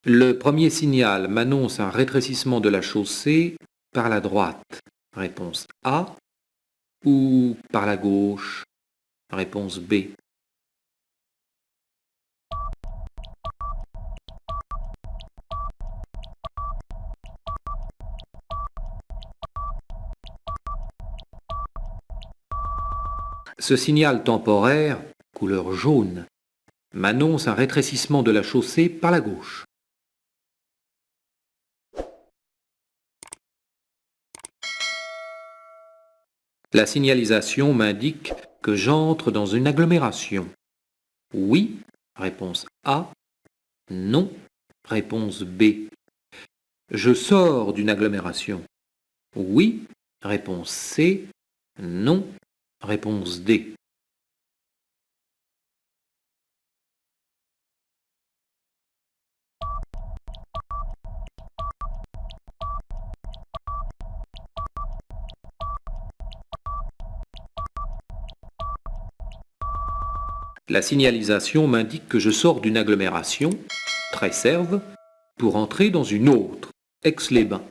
Le premier signal m'annonce un rétrécissement de la chaussée par la droite. Réponse A. Ou par la gauche. Réponse B. Ce signal temporaire, couleur jaune, m'annonce un rétrécissement de la chaussée par la gauche. La signalisation m'indique que j'entre dans une agglomération. Oui, réponse A. Non, réponse B. Je sors d'une agglomération. Oui, réponse C. Non, réponse D. La signalisation m'indique que je sors d'une agglomération, Tresserve, pour entrer dans une autre, Aix-les-Bains.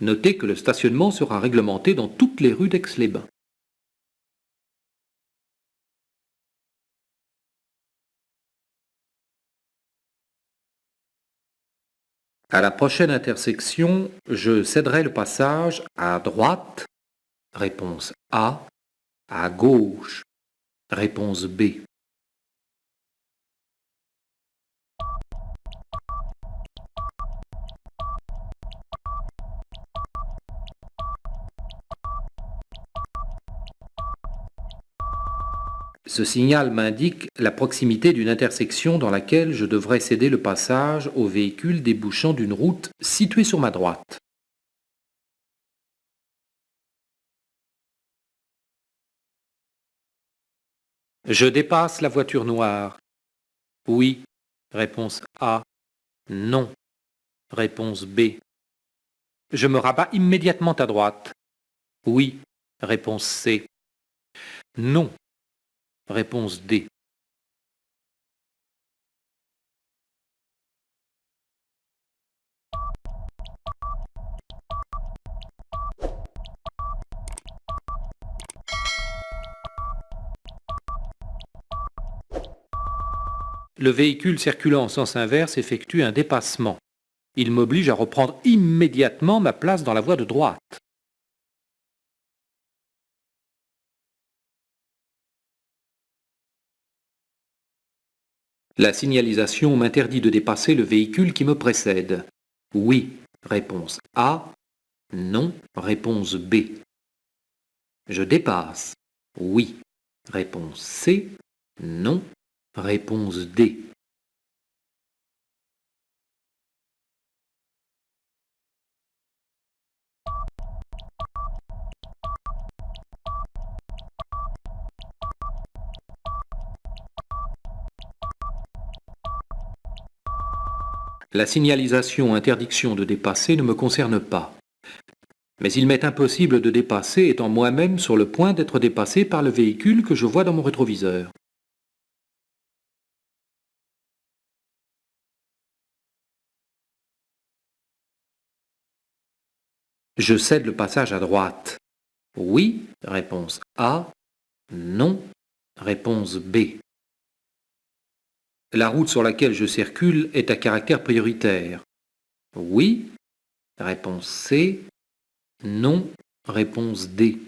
Notez que le stationnement sera réglementé dans toutes les rues d'Aix-les-Bains. À la prochaine intersection, je céderai le passage à droite, réponse A, à gauche, réponse B. Ce signal m'indique la proximité d'une intersection dans laquelle je devrais céder le passage aux véhicules débouchant d'une route située sur ma droite. Je dépasse la voiture noire. Oui, réponse A. Non, réponse B. Je me rabats immédiatement à droite. Oui, réponse C. Non, réponse D. Le véhicule circulant en sens inverse effectue un dépassement. Il m'oblige à reprendre immédiatement ma place dans la voie de droite. La signalisation m'interdit de dépasser le véhicule qui me précède. Oui, réponse A. Non, réponse B. Je dépasse. Oui, réponse C. Non, réponse D. La signalisation interdiction de dépasser ne me concerne pas. Mais il m'est impossible de dépasser étant moi-même sur le point d'être dépassé par le véhicule que je vois dans mon rétroviseur. Je cède le passage à droite. Oui, réponse A. Non, réponse B. La route sur laquelle je circule est à caractère prioritaire. Oui, réponse C. Non, réponse D.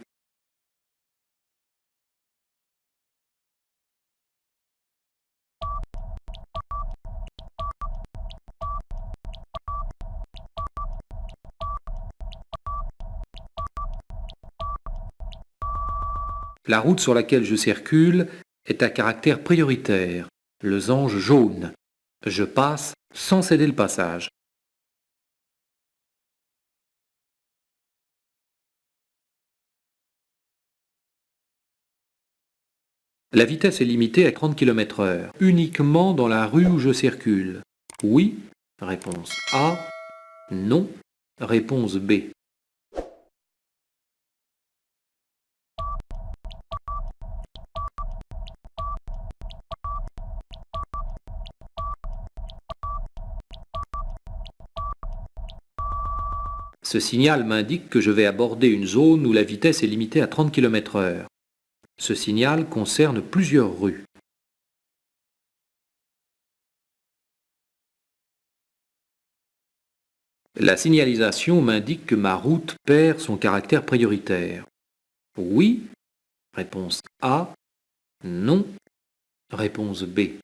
La route sur laquelle je circule est à caractère prioritaire. Losange jaune. Je passe sans céder le passage. La vitesse est limitée à 30 km/h, uniquement dans la rue où je circule. Oui, réponse A. Non, réponse B. Ce signal m'indique que je vais aborder une zone où la vitesse est limitée à 30 km/h. Ce signal concerne plusieurs rues. La signalisation m'indique que ma route perd son caractère prioritaire. Oui, réponse A. Non, réponse B.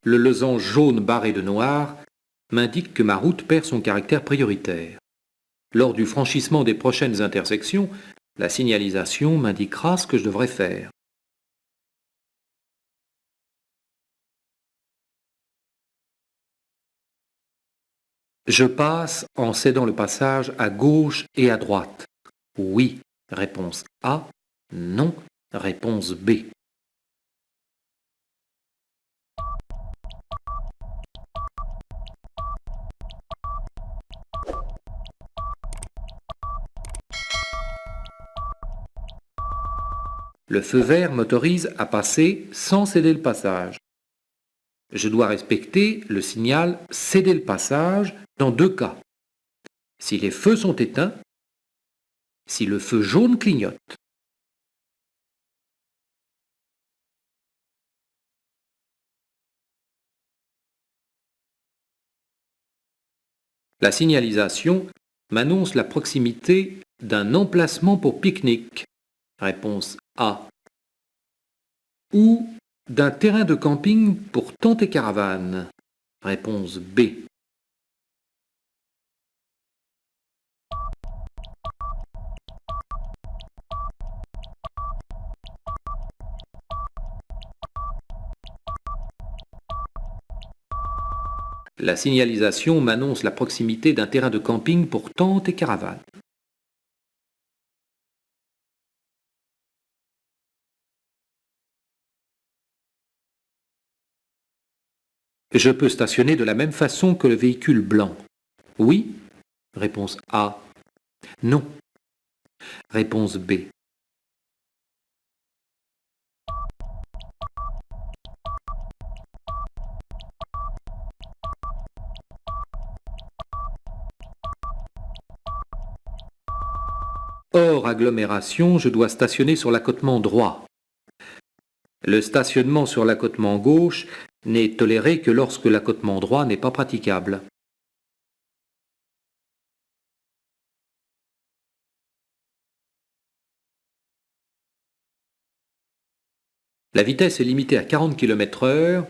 Le losange jaune barré de noir m'indique que ma route perd son caractère prioritaire. Lors du franchissement des prochaines intersections, la signalisation m'indiquera ce que je devrais faire. Je passe en cédant le passage à gauche et à droite. Oui, réponse A. Non, réponse B. Le feu vert m'autorise à passer sans céder le passage. Je dois respecter le signal « Céder le passage » dans deux cas. Si les feux sont éteints, si le feu jaune clignote. La signalisation m'annonce la proximité d'un emplacement pour pique-nique. Réponse A. Ou d'un terrain de camping pour tente et caravane. Réponse B. La signalisation m'annonce la proximité d'un terrain de camping pour tente et caravane. Je peux stationner de la même façon que le véhicule blanc. Oui. Réponse A. Non. Réponse B. Hors agglomération, je dois stationner sur l'accotement droit. Le stationnement sur l'accotement gauche n'est toléré que lorsque l'accotement droit n'est pas praticable. La vitesse est limitée à 40 km/h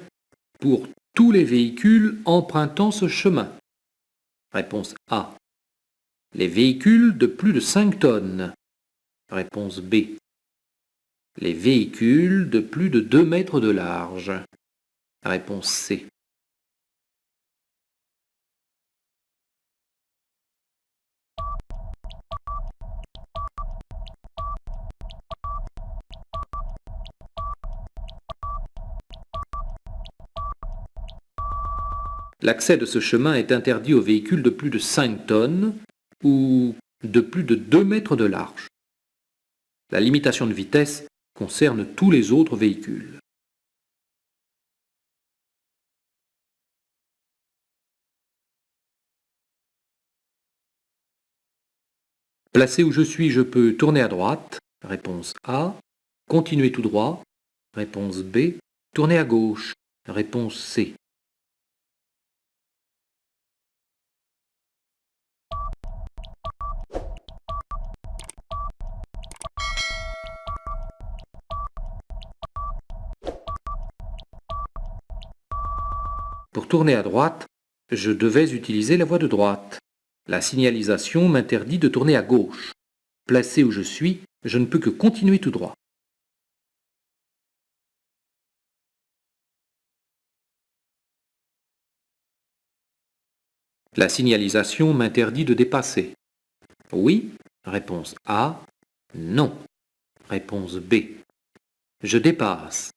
pour tous les véhicules empruntant ce chemin. Réponse A. Les véhicules de plus de 5 tonnes. Réponse B. Les véhicules de plus de 2 mètres de large. Réponse C. L'accès de ce chemin est interdit aux véhicules de plus de 5 tonnes ou de plus de 2 mètres de large. La limitation de vitesse concerne tous les autres véhicules. Placé où je suis, je peux tourner à droite. Réponse A. Continuer tout droit. Réponse B. Tourner à gauche. Réponse C. Pour tourner à droite, je devais utiliser la voie de droite. La signalisation m'interdit de tourner à gauche. Placé où je suis, je ne peux que continuer tout droit. La signalisation m'interdit de dépasser. Oui, réponse A. Non, réponse B. Je dépasse.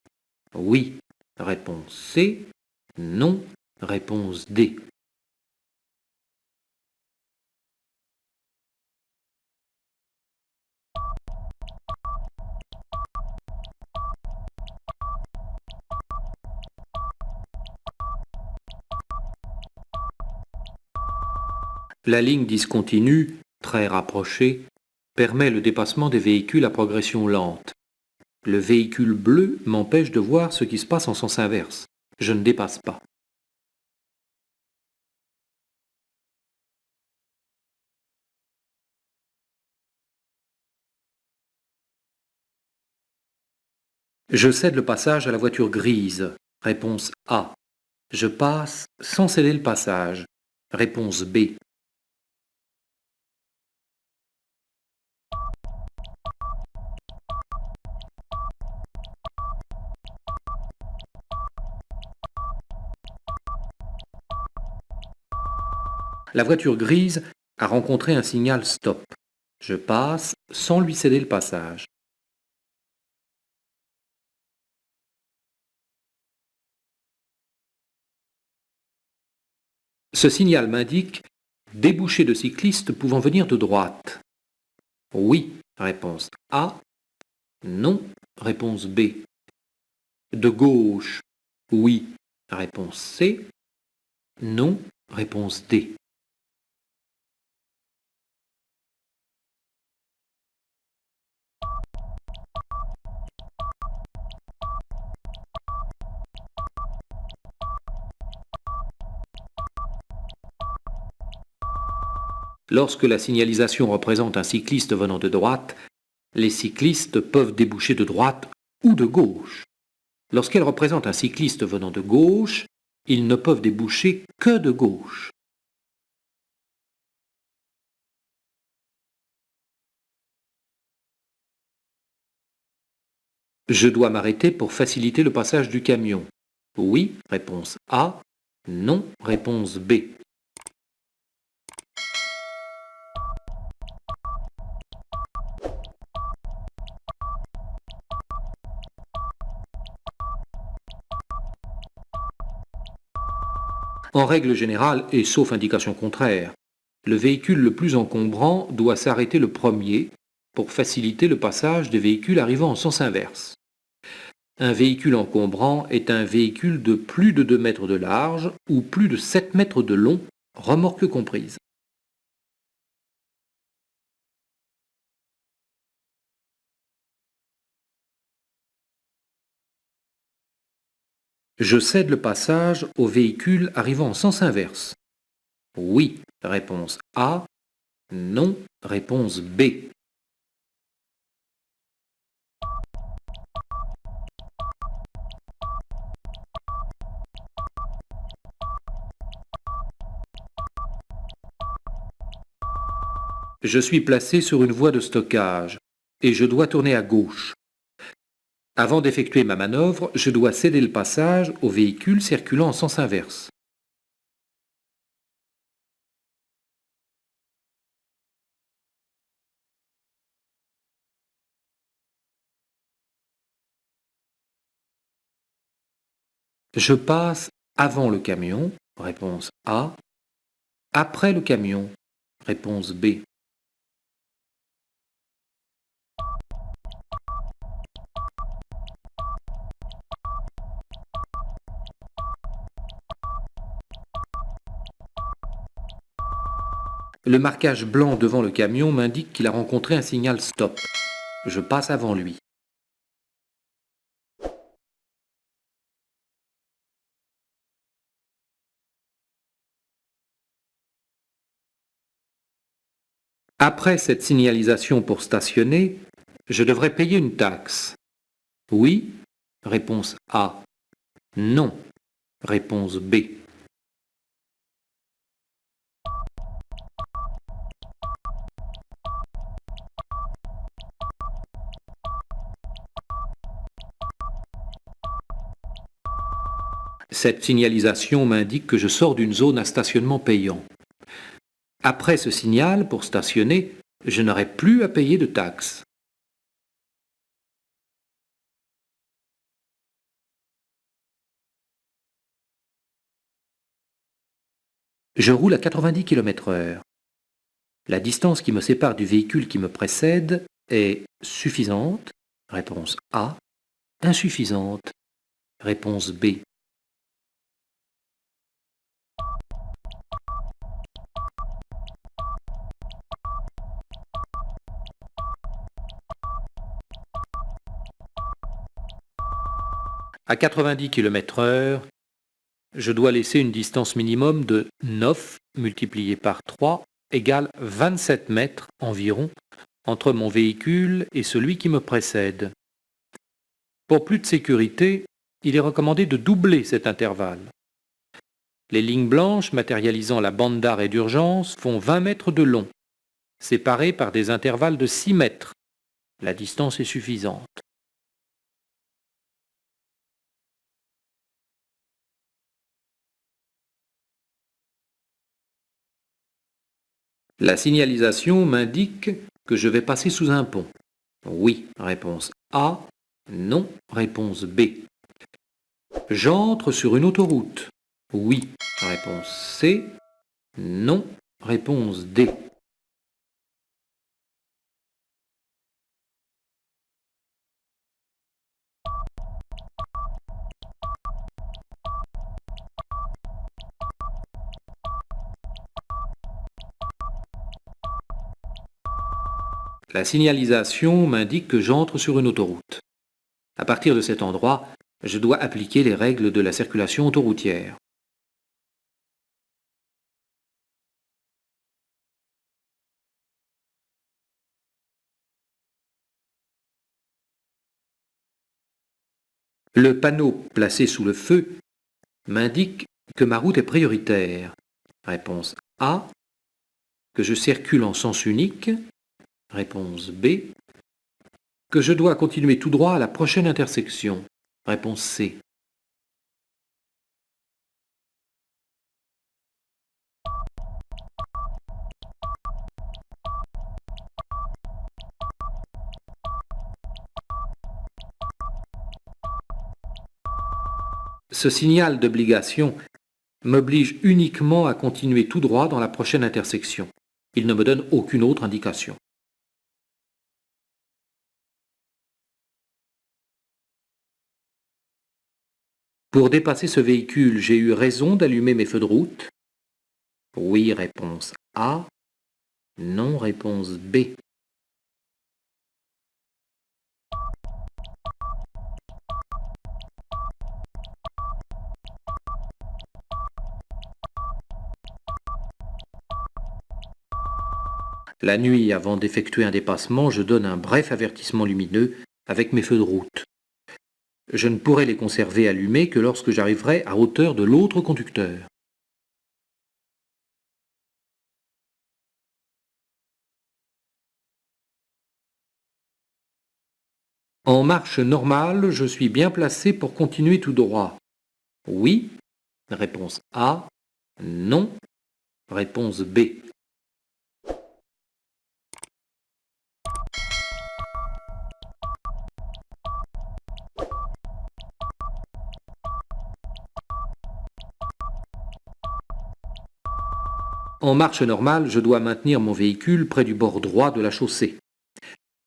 Oui, réponse C. Non, réponse D. La ligne discontinue, très rapprochée, permet le dépassement des véhicules à progression lente. Le véhicule bleu m'empêche de voir ce qui se passe en sens inverse. Je ne dépasse pas. Je cède le passage à la voiture grise. Réponse A. Je passe sans céder le passage. Réponse B. La voiture grise a rencontré un signal stop. Je passe sans lui céder le passage. Ce signal m'indique débouché de cyclistes pouvant venir de droite. Oui, réponse A. Non, réponse B. De gauche. Oui, réponse C. Non, réponse D. Lorsque la signalisation représente un cycliste venant de droite, les cyclistes peuvent déboucher de droite ou de gauche. Lorsqu'elle représente un cycliste venant de gauche, ils ne peuvent déboucher que de gauche. Je dois m'arrêter pour faciliter le passage du camion. Oui, réponse A. Non, réponse B. En règle générale, et sauf indication contraire, le véhicule le plus encombrant doit s'arrêter le premier pour faciliter le passage des véhicules arrivant en sens inverse. Un véhicule encombrant est un véhicule de plus de 2 mètres de large ou plus de 7 mètres de long, remorque comprise. Je cède le passage aux véhicules arrivant en sens inverse. Oui, réponse A. Non, réponse B. Je suis placé sur une voie de stockage et je dois tourner à gauche. Avant d'effectuer ma manœuvre, je dois céder le passage aux véhicules circulant en sens inverse. Je passe avant le camion, réponse A. Après le camion, réponse B. Le marquage blanc devant le camion m'indique qu'il a rencontré un signal stop. Je passe avant lui. Après cette signalisation pour stationner, je devrais payer une taxe. Oui, réponse A. Non, réponse B. Cette signalisation m'indique que je sors d'une zone à stationnement payant. Après ce signal, pour stationner, je n'aurai plus à payer de taxes. Je roule à 90 km/h. La distance qui me sépare du véhicule qui me précède est suffisante, réponse A, insuffisante, réponse B. À 90 km/h, je dois laisser une distance minimum de 9 multiplié par 3 égale 27 mètres environ entre mon véhicule et celui qui me précède. Pour plus de sécurité, il est recommandé de doubler cet intervalle. Les lignes blanches matérialisant la bande d'arrêt d'urgence font 20 mètres de long, séparés par des intervalles de 6 mètres. La distance est suffisante. La signalisation m'indique que je vais passer sous un pont. Oui, réponse A. Non, réponse B. J'entre sur une autoroute. Oui, réponse C. Non, réponse D. La signalisation m'indique que j'entre sur une autoroute. À partir de cet endroit, je dois appliquer les règles de la circulation autoroutière. Le panneau placé sous le feu m'indique que ma route est prioritaire. Réponse A. Que je circule en sens unique. Réponse B. Que je dois continuer tout droit à la prochaine intersection. Réponse C. Ce signal d'obligation m'oblige uniquement à continuer tout droit dans la prochaine intersection. Il ne me donne aucune autre indication. Pour dépasser ce véhicule, j'ai eu raison d'allumer mes feux de route? Oui, réponse A. Non, réponse B. La nuit, avant d'effectuer un dépassement, je donne un bref avertissement lumineux avec mes feux de route. Je ne pourrai les conserver allumés que lorsque j'arriverai à hauteur de l'autre conducteur. En marche normale, je suis bien placé pour continuer tout droit. Oui, réponse A. Non, réponse B. En marche normale, je dois maintenir mon véhicule près du bord droit de la chaussée.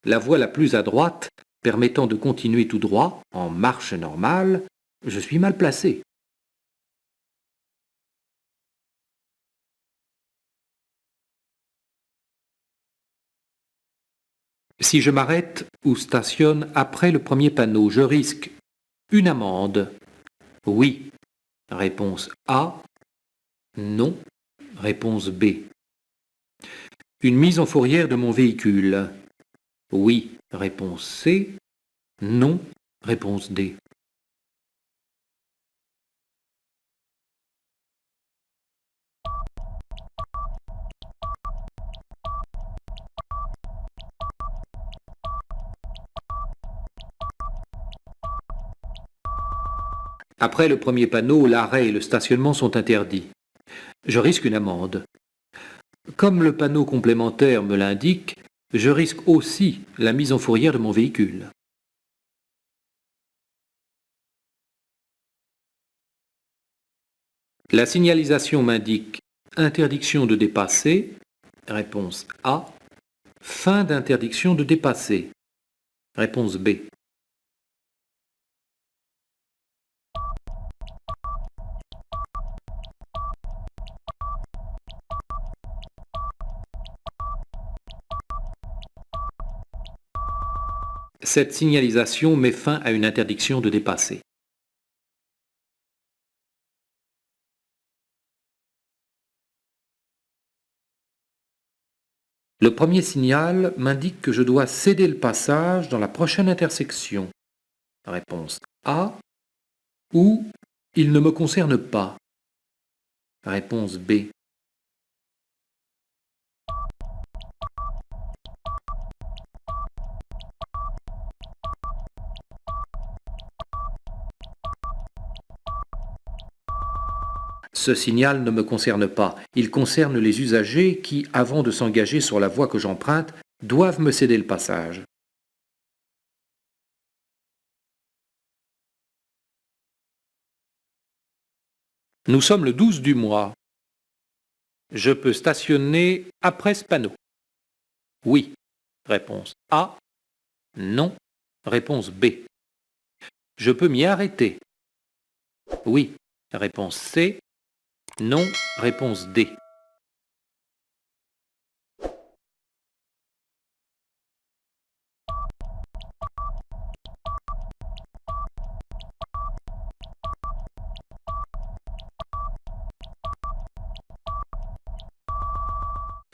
La voie la plus à droite, permettant de continuer tout droit, en marche normale, je suis mal placé. Si je m'arrête ou stationne après le premier panneau, je risque une amende. Oui, réponse A. Non, réponse B. Une mise en fourrière de mon véhicule. Oui, réponse C. Non, réponse D. Après le premier panneau, l'arrêt et le stationnement sont interdits. Je risque une amende. Comme le panneau complémentaire me l'indique, je risque aussi la mise en fourrière de mon véhicule. La signalisation m'indique interdiction de dépasser, réponse A, fin d'interdiction de dépasser, réponse B. Cette signalisation met fin à une interdiction de dépasser. Le premier signal m'indique que je dois céder le passage dans la prochaine intersection. Réponse A. Ou il ne me concerne pas. Réponse B. Ce signal ne me concerne pas. Il concerne les usagers qui, avant de s'engager sur la voie que j'emprunte, doivent me céder le passage. Nous sommes le 12 du mois. Je peux stationner après ce panneau. Oui. Réponse A. Non. Réponse B. Je peux m'y arrêter. Oui. Réponse C. Non. Réponse D.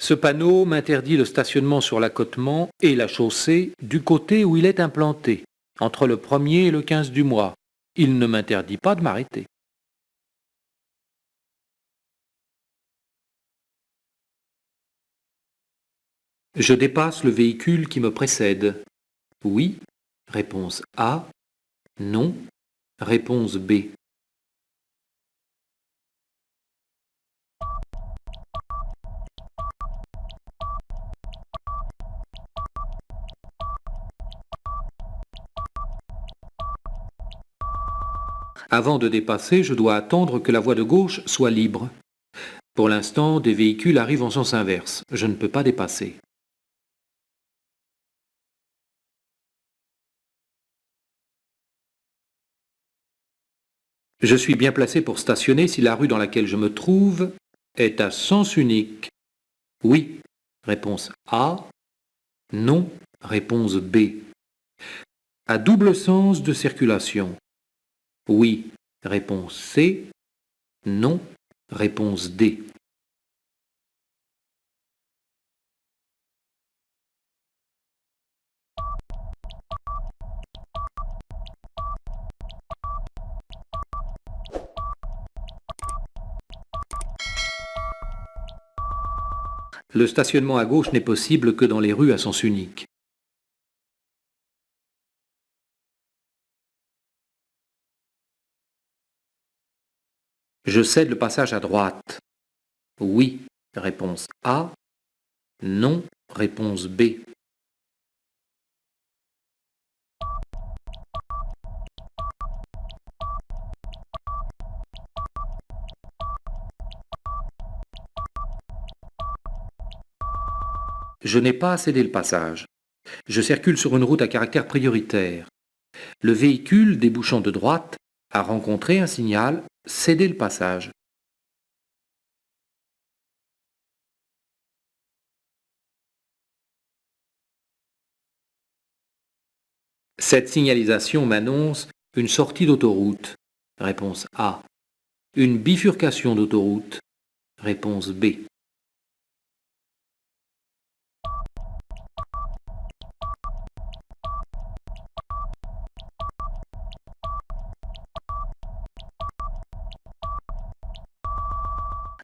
Ce panneau m'interdit le stationnement sur l'accotement et la chaussée du côté où il est implanté, entre le 1er et le 15 du mois. Il ne m'interdit pas de m'arrêter. Je dépasse le véhicule qui me précède. Oui. Réponse A. Non. Réponse B. Avant de dépasser, je dois attendre que la voie de gauche soit libre. Pour l'instant, des véhicules arrivent en sens inverse. Je ne peux pas dépasser. Je suis bien placé pour stationner si la rue dans laquelle je me trouve est à sens unique. Oui. Réponse A. Non. Réponse B. À double sens de circulation. Oui. Réponse C. Non. Réponse D. Le stationnement à gauche n'est possible que dans les rues à sens unique. Je cède le passage à droite. Oui. Réponse A. Non. Réponse B. Je n'ai pas à céder le passage. Je circule sur une route à caractère prioritaire. Le véhicule débouchant de droite a rencontré un signal « Céder le passage ». Cette signalisation m'annonce une sortie d'autoroute. Réponse A. Une bifurcation d'autoroute. Réponse B.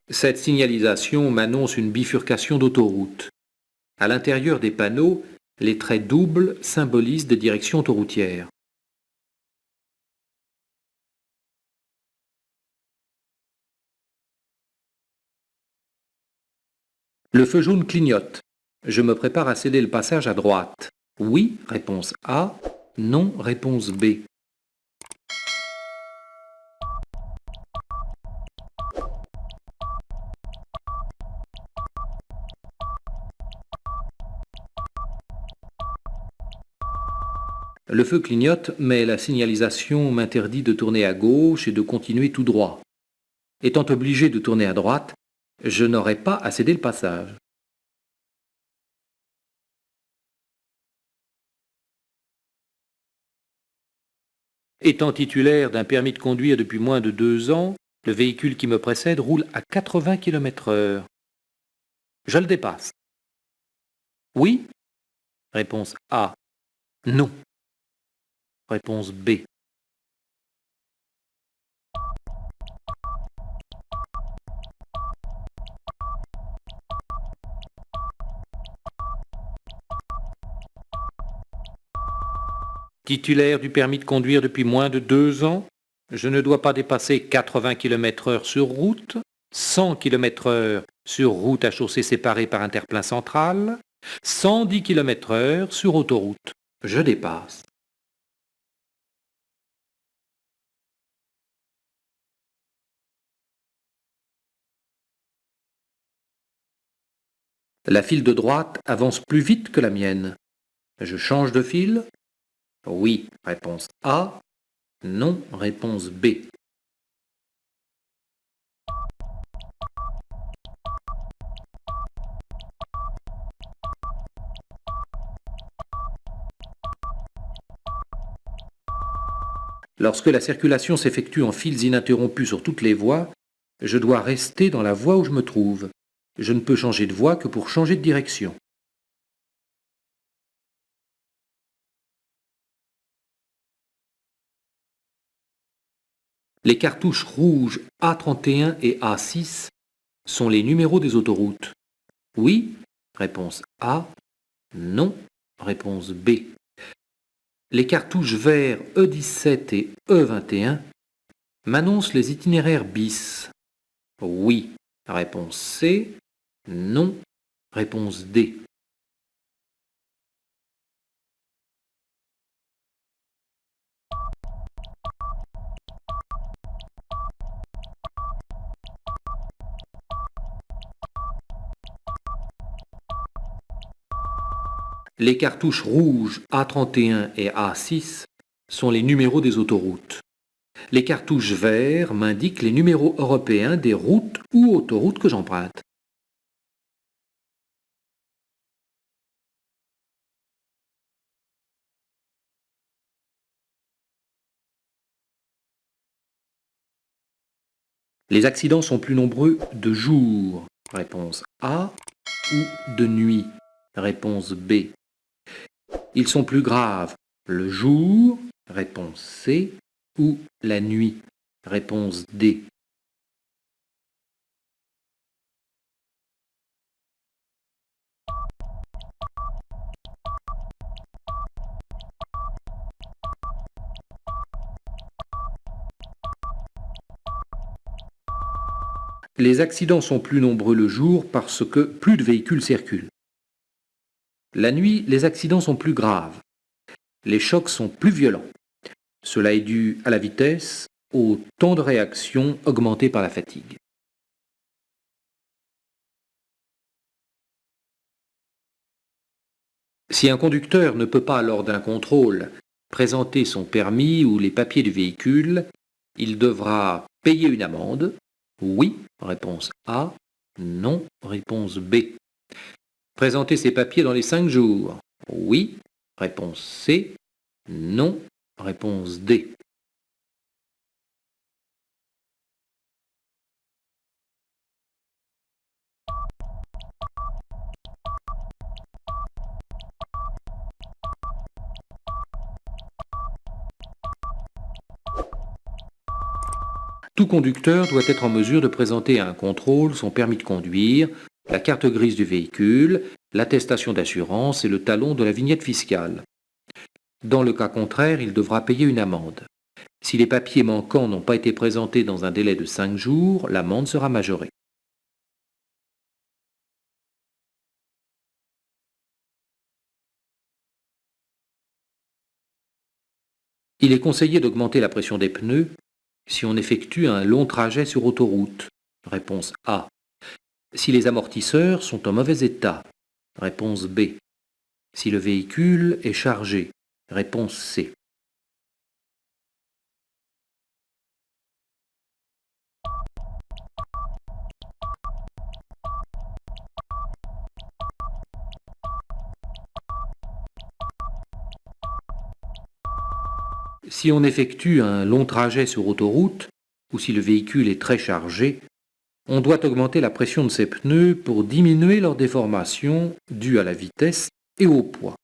Cette signalisation m'annonce une bifurcation d'autoroute. À l'intérieur des panneaux, les traits doubles symbolisent des directions autoroutières. Le feu jaune clignote. Je me prépare à céder le passage à droite. Oui, réponse A. Non, réponse B. Le feu clignote, mais la signalisation m'interdit de tourner à gauche et de continuer tout droit. Étant obligé de tourner à droite, je n'aurai pas à céder le passage. Étant titulaire d'un permis de conduire depuis moins de 2 ans, le véhicule qui me précède roule à 80 km/h. Je le dépasse. Oui. Réponse A. Non. Réponse B. Titulaire du permis de conduire depuis moins de 2 ans, je ne dois pas dépasser 80 km/h sur route, 100 km/h sur route à chaussée séparée par interplein central, 110 km/h sur autoroute. Je dépasse. La file de droite avance plus vite que la mienne. Je change de file? Oui, réponse A. Non, réponse B. Lorsque la circulation s'effectue en files ininterrompues sur toutes les voies, je dois rester dans la voie où je me trouve. Je ne peux changer de voie que pour changer de direction. Les cartouches rouges A31 et A6 sont les numéros des autoroutes. Oui, réponse A. Non, réponse B. Les cartouches verts E17 et E21 m'annoncent les itinéraires bis. Oui, réponse C. Non, réponse D. Les cartouches rouges A31 et A6 sont les numéros des autoroutes. Les cartouches verts m'indiquent les numéros européens des routes ou autoroutes que j'emprunte. Les accidents sont plus nombreux de jour. Réponse A. Ou de nuit. Réponse B. Ils sont plus graves le jour. Réponse C. Ou la nuit. Réponse D. Les accidents sont plus nombreux le jour parce que plus de véhicules circulent. La nuit, les accidents sont plus graves. Les chocs sont plus violents. Cela est dû à la vitesse, au temps de réaction augmenté par la fatigue. Si un conducteur ne peut pas, lors d'un contrôle, présenter son permis ou les papiers du véhicule, il devra payer une amende. Oui, réponse A. Non, réponse B. Présenter ses papiers dans les 5 jours. Oui, réponse C. Non, réponse D. Tout conducteur doit être en mesure de présenter à un contrôle son permis de conduire, la carte grise du véhicule, l'attestation d'assurance et le talon de la vignette fiscale. Dans le cas contraire, il devra payer une amende. Si les papiers manquants n'ont pas été présentés dans un délai de 5 jours, l'amende sera majorée. Il est conseillé d'augmenter la pression des pneus si on effectue un long trajet sur autoroute. Réponse A. Si les amortisseurs sont en mauvais état. Réponse B. Si le véhicule est chargé. Réponse C. Si on effectue un long trajet sur autoroute, ou si le véhicule est très chargé, On doit augmenter la pression de ces pneus pour diminuer leur déformation due à la vitesse et au poids.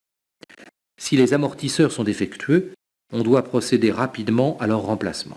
Si les amortisseurs sont défectueux, on doit procéder rapidement à leur remplacement.